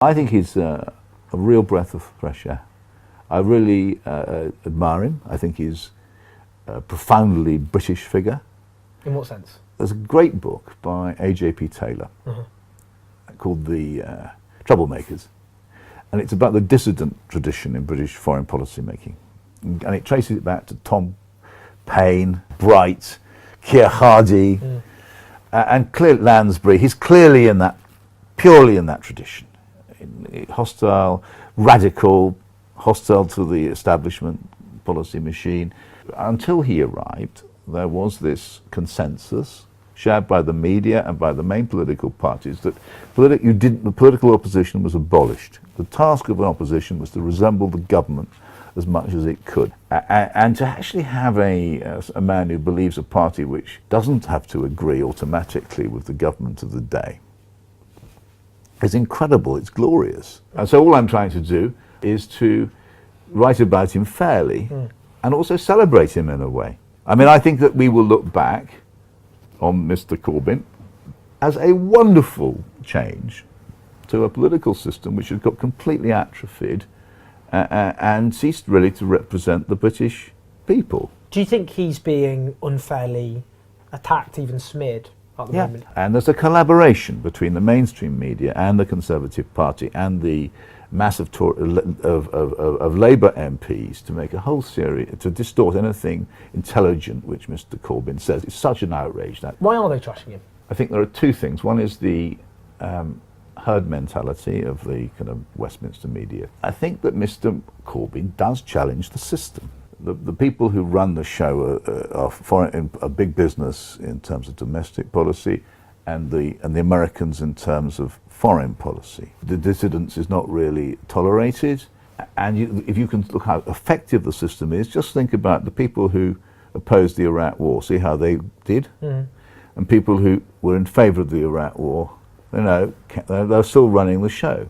I think he's a real breath of fresh air. I really admire him. I think he's a profoundly British figure. In what sense? There's a great book by A.J.P. Taylor called The Troublemakers, and it's about the dissident tradition in British foreign policy making. And it traces it back to Tom Paine, Bright, Keir Hardie, and Lansbury. He's clearly in that, purely in that tradition. Hostile, radical, hostile to the establishment policy machine. Until he arrived, there was this consensus shared by the media and by the main political parties that the political opposition was abolished. The task of an opposition was to resemble the government as much as it could. And to actually have a man who believes a party which doesn't have to agree automatically with the government of the day is incredible, it's glorious. And so all I'm trying to do is to write about him fairly and also celebrate him in a way. I mean, I think that we will look back on Mr. Corbyn as a wonderful change to a political system which had got completely atrophied and ceased really to represent the British people. Do you think he's being unfairly attacked, even smeared at the moment? And there's a collaboration between the mainstream media and the Conservative Party and the massive of Labour MPs to make a whole series, to distort anything intelligent which Mr. Corbyn says. It's such an outrage. Why are they trashing him? I think there are two things. One is the herd mentality of the kind of Westminster media. I think that Mr. Corbyn does challenge the system. The people who run the show are big business in terms of domestic policy, and the Americans in terms of foreign policy. The dissidence is not really tolerated, and if you can look how effective the system is, just think about the people who opposed the Iraq War, see how they did, and people who were in favour of the Iraq War, you know, they're still running the show.